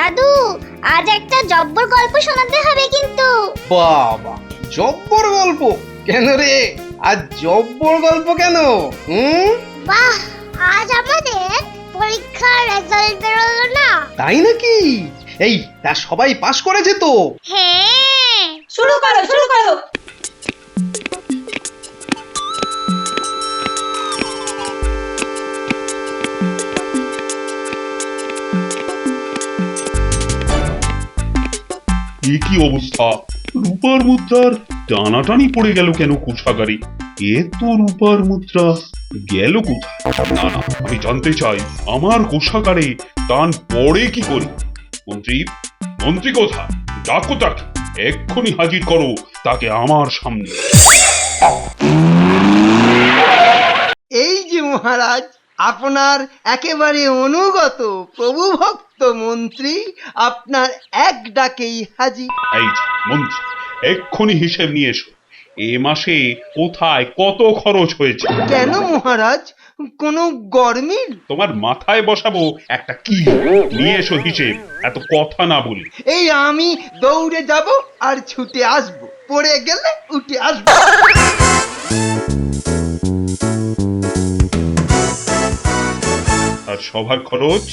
দাদু, আজ একটা জব্বর গল্প শোনাতে হবে কিন্তু। বাবা, জব্বর গল্প কেন রে? আজ জব্বর গল্প কেন? বাহ, আজ আমাদের পরীক্ষার রেজাল্ট বেরোলো না? তাই নাকি? এই তা সবাই পাস করেছে তো? হ্যাঁ। শুরু করো শুরু করো। এ কি অবস্থা? রূপার মুদ্রার টানাটানি পড়ে গেল কেন কোষাগারে? এ তো রূপার মুদ্রা গেল কোথায়? না না, আমি জানতে চাই আমার কোষাগারে টান পড়ে কি করে। মন্ত্রী, মন্ত্রী কোথায়? ডাকো তাকে, এক্ষুনি হাজির করো তাকে আমার সামনে। এই যে মহারাজ, আপনার একেবারে অনুগত প্রভুভক্ত মন্ত্রী আপনার এক ডাকেই হাজির। এই যে মন্ত্রী, এক্ষুনি হিসেব নিয়ে এসো। এ মাসে কোথায় কত খরচ হয়েছে? কেন মহারাজ, কোনো গরমিল? তোমার মাথায় বসাবো একটা কি, নিয়ে এসো হিসেব, এত কথা না বলি। এই আমি দৌড়ে যাব আর ছুটে আসব, পড়ে গেলে উঠে আসবো। আর সবার খরচ?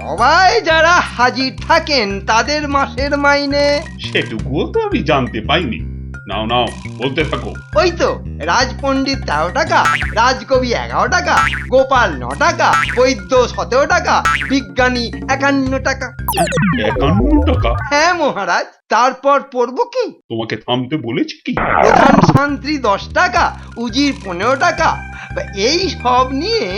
সবাই যারা হাজির থাকেন তাদের মাসের মাইনে। সেটুকুও তো আমি জানতে পাইনি। নাও নাও, বলতে থাকো। ওই তো রাজপণ্ডিত 13 টাকা, রাজকবি 11 টাকা, গোপাল 9 টাকা, বৈদ্য 17 টাকা, বিজ্ঞানী 51 টাকা। 51 টাকা? হ্যাঁ মহারাজ, তারপর পড়বো কি? তোমাকে থামতে বলেছি কি? প্রধান শান্ত্রী 10 টাকা, উজির 15 টাকা। এই সব নিয়ে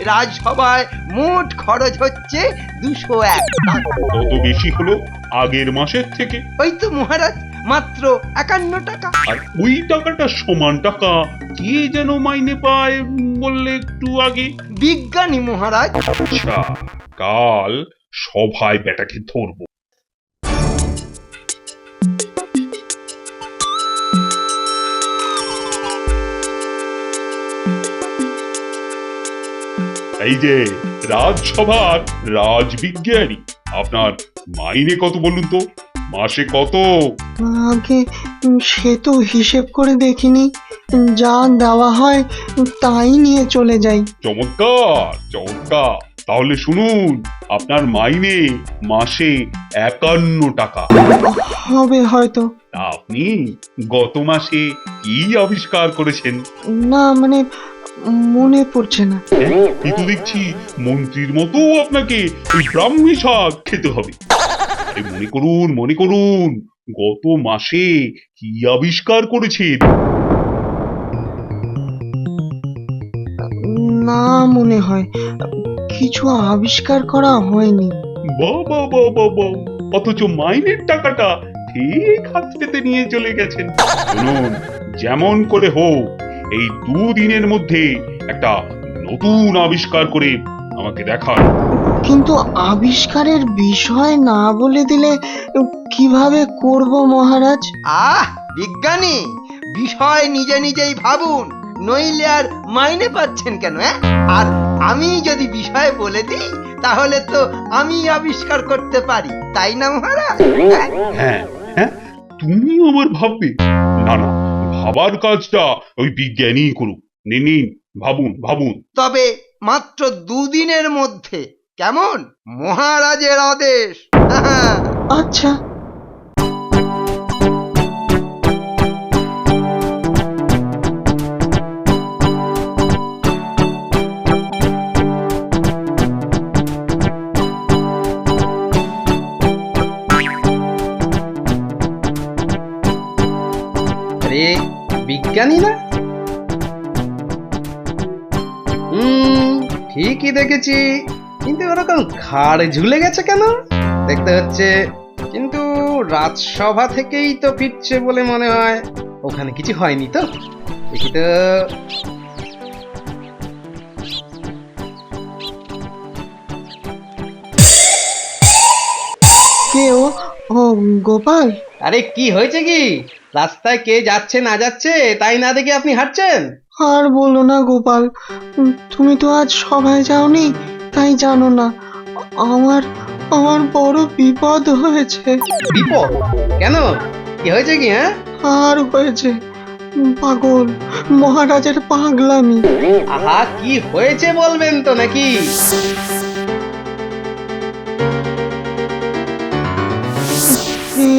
রাজসভায় মোট খরচ হচ্ছে 201 টাকা। কত বেশি হলো আগের মাসের থেকে? ওই তো মহারাজ, মাত্র 51 টাকা। আর ওই টাকাটা সমান টাকা কে যেন মাইনে পায় বললে একটু আগে? বিজ্ঞানী মহারাজ। আচ্ছা, কাল সভায় বেটাকে ধরবো। এই যে রাজসভার রাজবিজ্ঞানী, আপনার মাইনে কত বলুন তো? মাসে কত? আগে সে তো হিসেব করে দেখিনি, যা দেওয়া হয় তাই নিয়ে চলে যাই। চমৎকার চমৎকার, তাহলে শুনুন, আপনার মাইনে মাসে 51 টাকা। হবে হয়তো। তা আপনি গত মাসে কি আবিষ্কার করেছেন? না মানে মনে পড়ছে না। কিন্তু দেখছি মন্ত্রীর মতো আপনাকে ওই ব্রাহ্মী শাক খেতে হবে। আরে মনে করুন মনে করুন, গত মাসে কি আবিষ্কার করেছেন? না মনে হয়, কিছু আবিষ্কার করা হয়নি। বাবা বাবা বাবা, অথচ মাইনের টাকাটা ঠিক হাত পেতে নিয়ে চলে গেছেন। শুনুন, যেমন করে হোক এই 2 দিনের মধ্যে একটা নতুন আবিষ্কার করে আমাকে দেখান। কিন্তু আবিষ্কারের বিষয় না বলে দিলে কিভাবে করব মহারাজ? বিজ্ঞানী, বিষয় নিজে নিজেই ভাবুন, নইলে আর মাইনে পাচ্ছেন কেন? আর আমি যদি বিষয় বলে দিই তাহলে তো আমি আবিষ্কার করতে পারি, তাই না মহারাজ? হ্যাঁ হ্যাঁ, তুমি আমার ভাববে? না না, ভাবার কাজটা ওই বিজ্ঞানী করুক। নিন নিন, ভাবুন ভাবুন। তবে মাত্র 2 দিনের মধ্যে, কেমন? মহারাজের আদেশ। আচ্ছা। আরে বিজ্ঞানী না? ঠিকই দেখেছি, কিন্তু ওরকম ঘাড় ঝুলে গেছে কেন দেখতে হচ্ছে। কিন্তু রাজসভা থেকেই তো ফিরছে বলে মনে হয়, ওখানে কিছু হয়নি তো? দেখি তো। কে ও? ও গোপাল। আরে কি হয়েছে কি? রাস্তায় কে যাচ্ছে না যাচ্ছে তাই না দেখে আপনি হাঁটছেন? আর বলো না গোপাল, তুমি তো আজ সভায় যাওনি, তাই জানো না। আমার আমার বড় বিপদ হয়েছে। বিপদ? কেন, কি হয়েছে কি? হ্যাঁ, আর হয়েছে পাগল মহারাজের পাগলামি। আহা, কি হয়েছে বলবেন তো নাকি?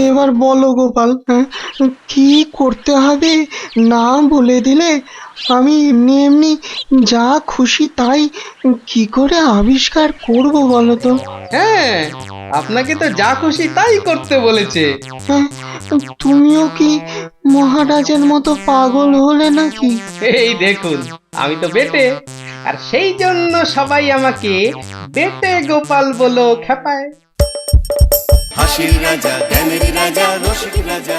এবার বলো গোপাল, হ্যাঁ, কি করতে হবে না বলে দিলে আমি এমনি এমনি যা খুশি তাই কি করে আবিষ্কার করব বলো তো? হ্যাঁ, আপনাকে তো যা খুশি তাই করতে বলেছে। হ্যাঁ, তুমিও কি মহারাজের মতো পাগল হলে নাকি? এই দেখুন, আমি তো বেটে, আর সেই জন্য সবাই আমাকে বেটে গোপাল বলো খেপায়। হাসির রাজা জ্ঞানের রাজা রসিক রাজা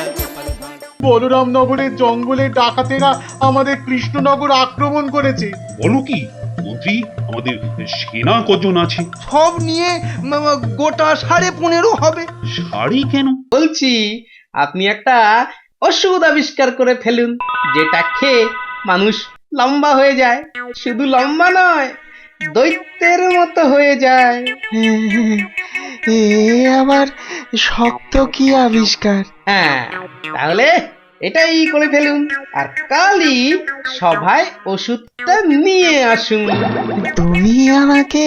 বলরামনগরের জঙ্গলে ডাকাতেরা আমাদের কৃষ্ণনগর আক্রমণ করেছে। বলো কি মন্ত্রী, আমাদের সেনা কজন আছে? সব নিয়ে গোটা 15.5 হবে। শাড়ি কেন? বলছি, আপনি একটা ওষুধ আবিষ্কার করে ফেলুন, যেটা খেয়ে মানুষ লম্বা হয়ে যায়। শুধু লম্বা নয়, দৈত্যের মতো হয়ে যায়। হ্যাঁ, এ আবার শক্ত কি আবিষ্কার? হ্যাঁ, তাহলে এটাই করে ফেলুন, আর কালই সভায় ওষুধটা নিয়ে আসুন। তুমি আমাকে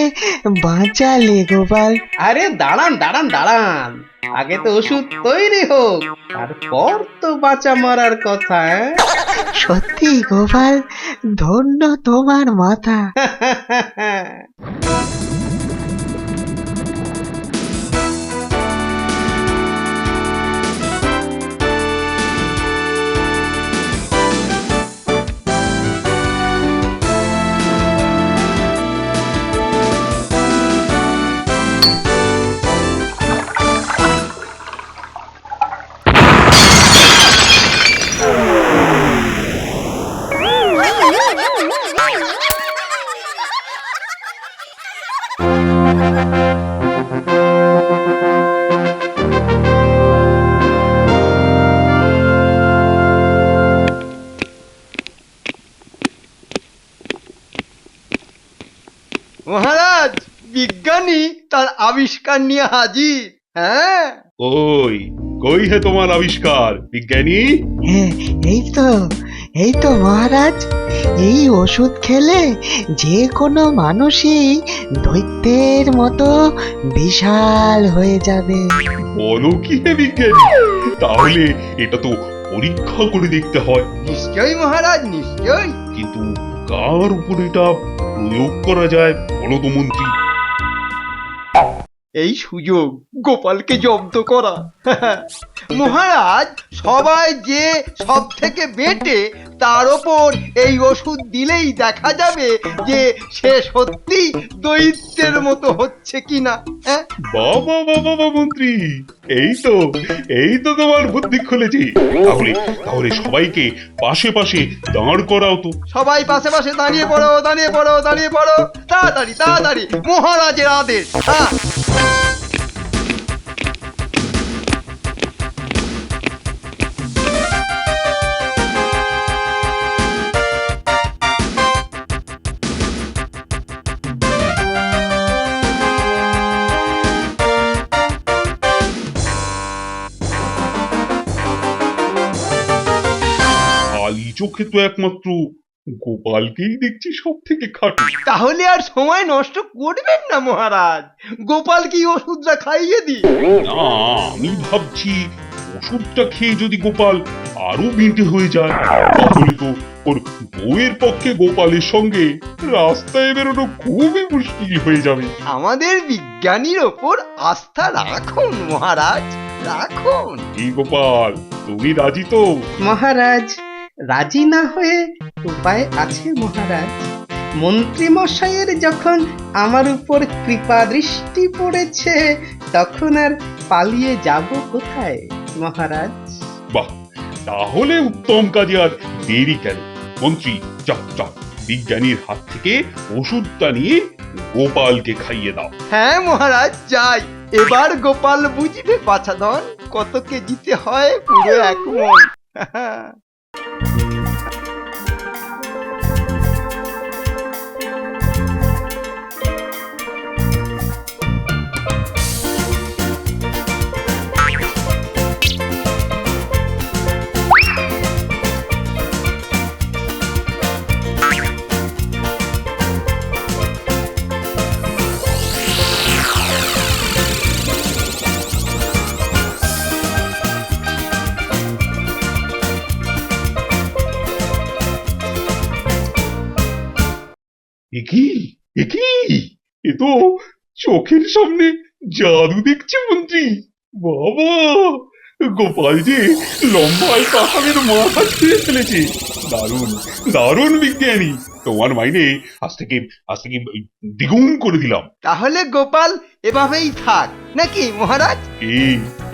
বাঁচালে গোপাল। আরে দাঁড়ান দাঁড়ান দাঁড়ান, আগে তো ওষুধ তৈরি হোক, তারপর তো বাঁচা মারার কথা। সত্যি গোপাল, ধন্য তোমার মাথা। হ্যাঁ? মহারাজ, বিজ্ঞানী তার আবিষ্কার নিয়ে হাজির। হ্যাঁ, কই কই হে তোমার আবিষ্কার বিজ্ঞানী? হ্যাঁ, এই তো মহারাজ, এই ওষুধ খেলে যে কোনো মানুষই দৈত্যের মতো বিশাল হয়ে যাবে। বলো কি হে বিজ্ঞানী, তাহলে এটা তো পরীক্ষা করে দেখতে হয়। নিশ্চয়ই মহারাজ, নিশ্চয়ই। কিন্তু কার উপর এটা প্রয়োগ করা যায় বলো তো মন্ত্রী? এই সুযোগ গোপালকে জব্দ করা। মহারাজ, সবাই যে সব থেকে বেটে তার ওপর এই ওষুধ দিলেই দেখা যাবে যে সে সত্যি দৈত্যের মতো হচ্ছে কিনা। হ্যাঁ, বাবা বাবা বাবা মন্ত্রী, এই তো তোমার বুদ্ধি খুলেছি। তাহলে তাহলে সবাইকে পাশে পাশে দাঁড় করাও তো। সবাই পাশে পাশে দাঁড়িয়ে পড়ো, দাঁড়িয়ে পড়ো, দাঁড়িয়ে পড়ো, তাড়াতাড়ি তাড়াতাড়ি, মহারাজের আদেশ। হ্যাঁ, খালি চোখে তো একমাত্র গোপালকেই দেখছি সব থেকে খাটো। তাহলে আর সময় নষ্ট করবেন না মহারাজ, গোপাল কি ওষুধটা খাইয়ে দিই। না, আমি ভাবছি ওষুধটা খেয়ে যদি গোপাল আরো বেঁটে হয়ে যায়, তাহলে তো ওর বউয়ের পক্ষে গোপালের সঙ্গে রাস্তায় বেরোনো খুবই মুশকিল হয়ে যাবে। আমাদের বিজ্ঞানীর ওপর আস্থা রাখুন মহারাজ, রাখুন। এই গোপাল, তুমি রাজি তো? মহারাজ, রাজি না হয়ে উপায় আছে মহারাজ। মন্ত্রী মশাইয়ের যখন আমার উপর কৃপা দৃষ্টি পড়েছে, তখন আর পালিয়ে যাব কোথায় মহারাজ? বাহ, তাহলে উত্তম কাজে আর দেরি কেন? মন্ত্রী, যাও যাও, বিজ্ঞানীর হাত থেকে ওষুধটা নিয়ে গোপালকে খাইয়ে দাও। হ্যাঁ মহারাজ, যাই। এবার গোপাল বুঝবে বাছাধন কত কেজিতে হয় পুরো 1 মণ। এ তো চোখের সামনে জাদু দেখছে মন্ত্রী। বাবা, গোপাল যে লম্বায় কাকাদের মাথা ছুঁয়ে ফেলেছে। দারুণ দারুণ বিজ্ঞানী, তোমার মাইনে আজ থেকে দ্বিগুণ করে দিলাম। তাহলে গোপাল এভাবেই থাক নাকি মহারাজ? এই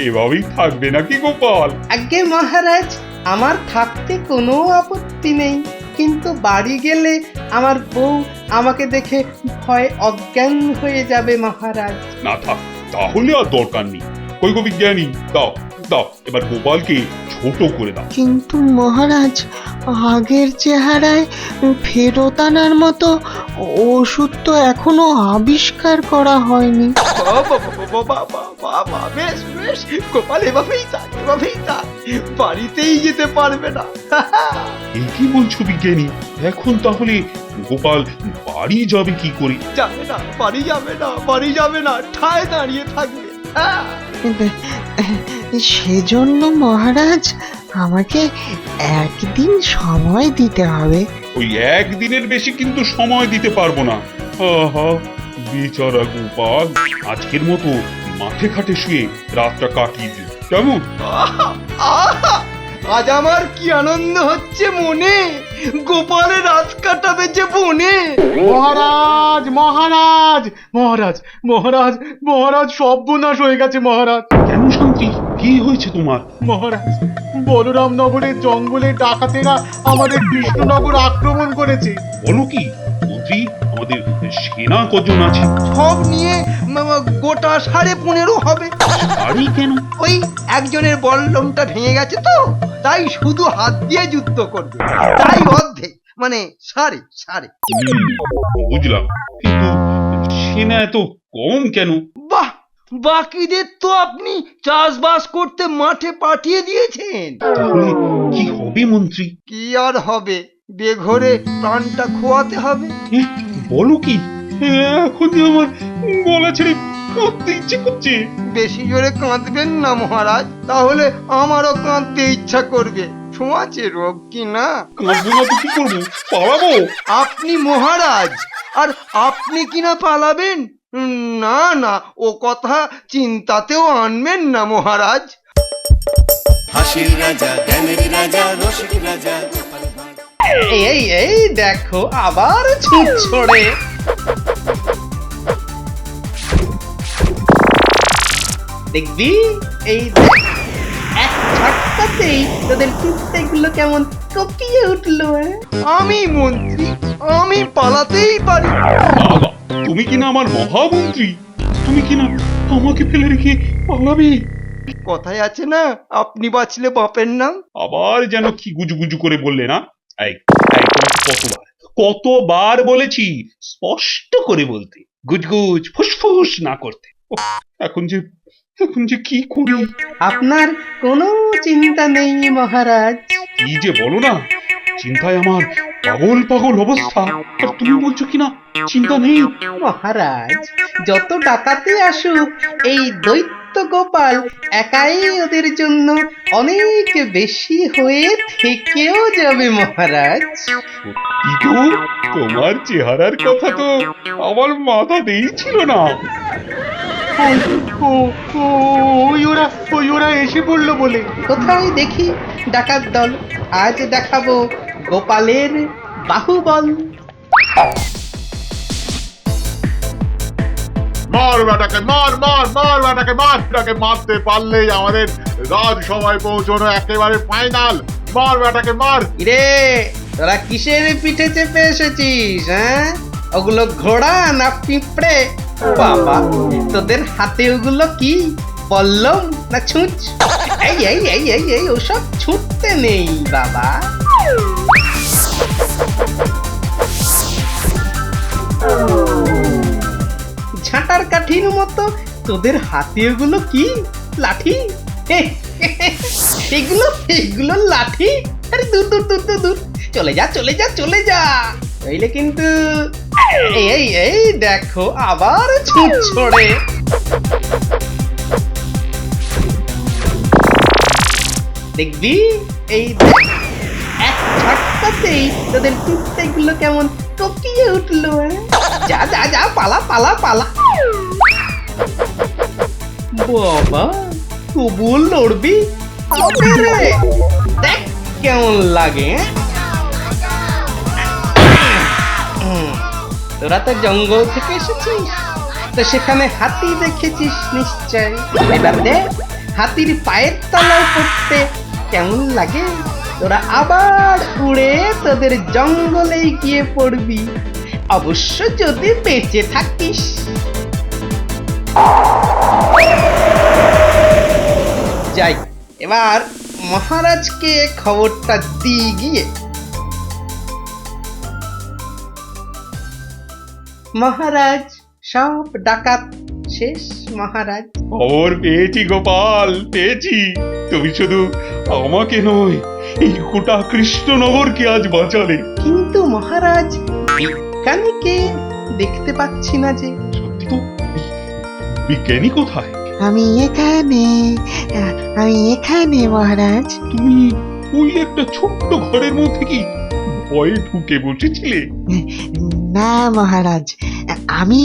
এভাবেই থাকবে নাকি গোপাল? আজ্ঞে মহারাজ, আমার থাকতে কোনো আপত্তি নেই, কিন্তু বাড়ি গেলে আমার বউ আমাকে দেখে ভয় অজ্ঞান হয়ে যাবে মহারাজ। না থাক, তাহলে আর দরকার নেই। কই গো বিজ্ঞানী, দাও দাও, এবার গোপালকে ছোট করে দাও। কিন্তু মহারাজ, আগের চেহারায় ফেরত আনার মতো ওষুধ তো এখনো আবিষ্কার করা হয়নি। বাবা, বেশ বেশ, গোপাল এভাবেই থাক, এভাবেই থাক, বাড়িতেই যেতে পারবে না। এই কি বলছো বিজ্ঞানী? এখন তাহলে গোপাল বাড়ি যাবে কি করে? যাবে না, বাড়ি যাবে না, বাড়ি যাবে না, ঠায় দাঁড়িয়ে থাকবে। হ্যাঁ, সেজন্য মহারাজ আমাকে একদিন সময় দিতে হবে। ওই একদিনের বেশি কিন্তু সময় দিতে পারবো না। আহা, বেচারা গোপাল, আজকের মতো মাঠে ঘাটে শুয়ে রাতটা কাটিয়ে দিল, কেমন? আহা, আহা, আজ আমার কি আনন্দ হচ্ছে মনে, গোপালের রাত কাটাবে যে বনে। মহারাজ মহারাজ মহারাজ মহারাজ মহারাজ, সর্বনাশ হয়ে গেছে মহারাজ। কেন শান্তি, কি হয়েছে তোমার? মহারাজ, বলরামনগরের জঙ্গলে ডাকাতেরা আমাদের কৃষ্ণনগর আক্রমণ করেছে। বলো কি মন্ত্রী, আমাদের সেনা কজন আছে? সব নিয়ে গোটা 15.5 হবে। আরে কেন? ওই একজনের বল্লমটা ভেঙে গেছে তো, তাই শুধু হাত দিয়ে যুদ্ধ করবে, তাই অর্ধেক, মানে সাড়ে। বুঝলাম, কিন্তু সেনা এত কম কেন? বাহ, বাকিদের তো আপনি চাষবাস করতে মাঠে পাঠিয়ে দিয়েছেন। তাহলে কি হবে মন্ত্রী? কি আর হবে, বেঘরে প্রাণটা খোয়াতে হবে। এ, বলো কি? এখন যে আমার গলা ছেড়ে কাঁদতে ইচ্ছে করছে। বেশি জোরে কাঁদবেন না মহারাজ, তাহলে আমারও কাঁদতে ইচ্ছা করবে। ছোঁয়াচে রোগ কি না? কাঁদবো না তো কি করবো? পালাবো? আপনি মহারাজ, আর আপনি কিনা পালাবেন? না না, ও কথা চিন্তাতেও আনবেন না মহারাজ। হাসির রাজা জ্ঞানের রাজা রসিক রাজা গোপাল ভাঁড়। এই দেখো আবার ছুট ছড়ে। দেখবি, এই দেখ, এক ঝটকাতেই তোদের চিন্তাগুলো কেমন কপিয়ে উঠলো। আমি মন্ত্রী, আমি পালাতেই পারি। বাবা, তুমি কিনা আমার মহামন্ত্রী, তুমি কিনা আমাকে ফেলে রেখে পালাবে? কথায় আছে না, আপনি বাঁচলে বাপের নাম। আবার যেন কি গুজুগুজু করে বললে না? এই এই, তোমাকে কতবার বলেছি স্পষ্ট করে বলতে, গুজগুজ ফুসফুস না করতে। ওহ, এখন যে কি করি? আপনার কোনো চিন্তা নেই মহারাজ। কি যে বলো না, চিন্তায় আমার পাগল অবস্থা। আর তুমি বলছো কিনা চিন্তা নেই? মহারাজ, যত ডাকাতি আসুক, এই দৈত্য গোপাল একাই ওদের জন্য অনেক বেশি হয়ে থেকেও যাবে মহারাজ। সত্যি তো, তোমার চেহারার কথা তো আমার মাথাতেই ছিল না। ও ও ওই ওরা এসে পড়লো বলে। কোথায় দেখি ডাকাত দল, আজ দেখাবো গোপালের বাহুবল। মার বেটাকে, মার বেটাকে মারতে পারলেই আমাদের রাজসভায় পৌঁছানো একেবারে ফাইনাল। মার বেটাকে মার। রে, তোরা কিসের পিঠে চেপে এসেছিস? হ্যাঁ, ওগুলো ঘোড়া না পিঁপড়ে? বাবা, তোদের হাতে ওগুলো কি, বললম না ছুঁচ? এই ওসব ছুটতে নেই বাবা। ঝাঁটার কাঠির মতো তোদের হাতে ওগুলো কি, লাঠি? এগুলো লাঠি? আরে দূর, চলে যা, নইলে কিন্তু এই দেখো আবার ছুট ছড়ে। দেখবি, এই দেখ, এক ঝটকাতেই তোদের চিন্তাগুলো কেমন কপিয়ে উঠলো। যা যা যা পালা পালা পালা। বাবা তবুও লড়বি? তবে রে, দেখ কেমন লাগে। তোরা তো জঙ্গল থেকে এসেছিস, তো সেখানে হাতি দেখেছিস নিশ্চয়। এবার দেখ হাতির পায়ের তলায় পড়তে কেমন লাগে। তোরা আবার উড়ে তোদের জঙ্গলেই গিয়ে পড়বি, অবশ্য যদি বেঁচে থাকিস। যাই, এবার মহারাজকে খবরটা দিয়ে গিয়ে। মহারাজ, সব ডাকাত শেষ মহারাজ। খবর পেয়েছি গোপাল, পেয়েছি। তুমি শুধু আমাকে নয়, এই গোটা কৃষ্ণনগরকে আজ বাঁচালে। কিন্তু মহারাজ, বিজ্ঞানীকে দেখতে পাচ্ছি না যে। সত্যি তো, বিজ্ঞানী কোথায়? আমি এখানে, আমি এখানে মহারাজ। তুমি ওই একটা ছোট্ট ঘরের মধ্যে কি ভয়ে ঢুকে বসেছিলে? না মহারাজ, আমি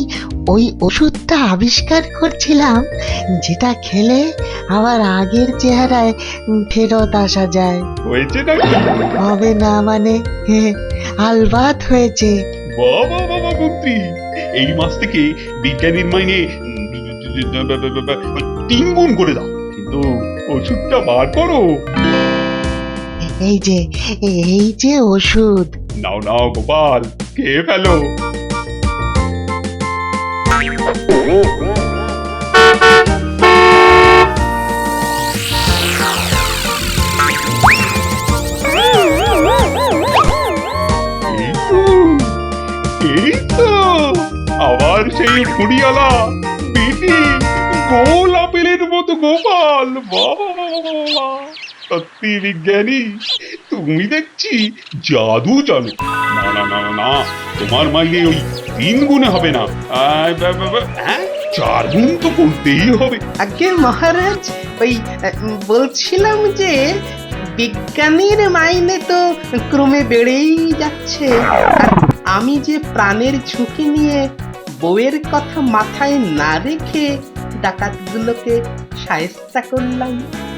ওই ওষুধটা আবিষ্কার করছিলাম, যেটা খেলে আবার আগের চেহারায় ফেরত আসা যায়। হয়েছে নাকি? হবে না মানে, আলবাত হয়েছে। বাবা বাবা মন্ত্রী, এই মাস থেকে বিজ্ঞানীর মাইনে 3 গুণ করে দাও, কিন্তু ওষুধটা বার করো। এই যে ওষুধ। নাও নাও গোপাল, খেয়ে ফেলো। এই তো আবার সেই ফুড়িয়ালা বিটি গোল আপেলের মতো গোপাল। বাবা বাবা বাবা, সত্যি বিজ্ঞানী, তুমি দেখছি জাদু জানো। না না না না না, তোমার মাইনে ওই 3 গুণে হবে না, 4 গুণ তো করতেই হবে। আগে মহারাজ, ওই বলছিলাম যে বিজ্ঞানীর মাইনে তো ক্রমে বেড়েই যাচ্ছে, আর আমি যে প্রাণের ঝুঁকি নিয়ে বউয়ের কথা মাথায় না রেখে ডাকাতগুলোকে শায়েস্তা করলাম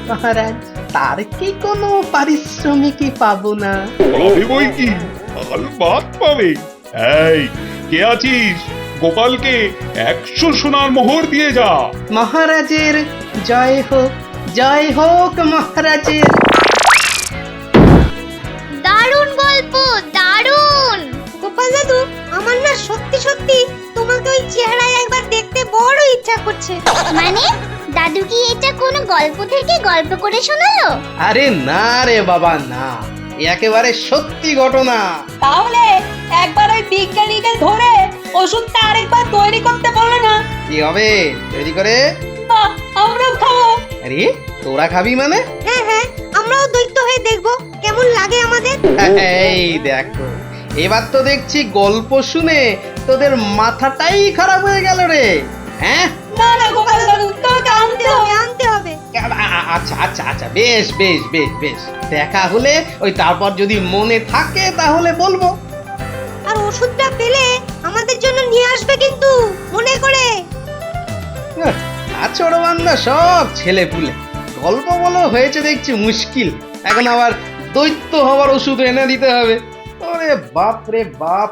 মহারাজ, তার কি কোনো পারিশ্রমিকই পাবো না? পাবে বই কি, আলবাত পাবে। এই কে আছিস, গোপালকে 100 সোনার মোহর দিয়ে যা। মহারাজের জয় হোক, জয় হোক মহারাজের। দারুণ গল্প, দারুণ। গোপাল দাদু, আমার না সত্যি সত্যি তোমাকে ওই চেহারায় একবার দেখতে বড় ইচ্ছা করছে। মানে দাদু কি এটা কোনো গল্প থেকে গল্প করে শোনালো? আরে না রে বাবা না, এ একেবারে সত্যি ঘটনা। তাহলে একবার ওই বিজ্ঞানীকে ধরে ওষুধটা আরেকবার তৈরি করতে বলো না। কি হবে তৈরি করে? বাহ, আমরাও খাবো। আরে তোরা খাবি মানে? হ্যাঁ হ্যাঁ, আমরাও দৈত্য হয়ে দেখবো কেমন লাগে আমাদের। এই দেখো, এবার তো দেখছি গল্প শুনে তোদের মাথাটাই খারাপ হয়ে গেল রে। হ্যাঁ, না না গোপাল দাদু, তোমাকে আনতে হবে। আনতে হবে। আচ্ছা আচ্ছা আচ্ছা, বেশ বেশ বেশ বেশ, দেখা হলে ওই তারপর যদি মনে থাকে তাহলে বলবো। আর ওষুধটা পেলে আমাদের জন্য নিয়ে আসবে কিন্তু, মনে করে। আচড় বান্দা সব ছেলে পুলে, গল্প বলো হয়েছে দেখছি মুশকিল, এখন আবার দৈত্য হওয়ার ওষুধ এনে দিতে হবে। ওরে বাপ রে বাপ।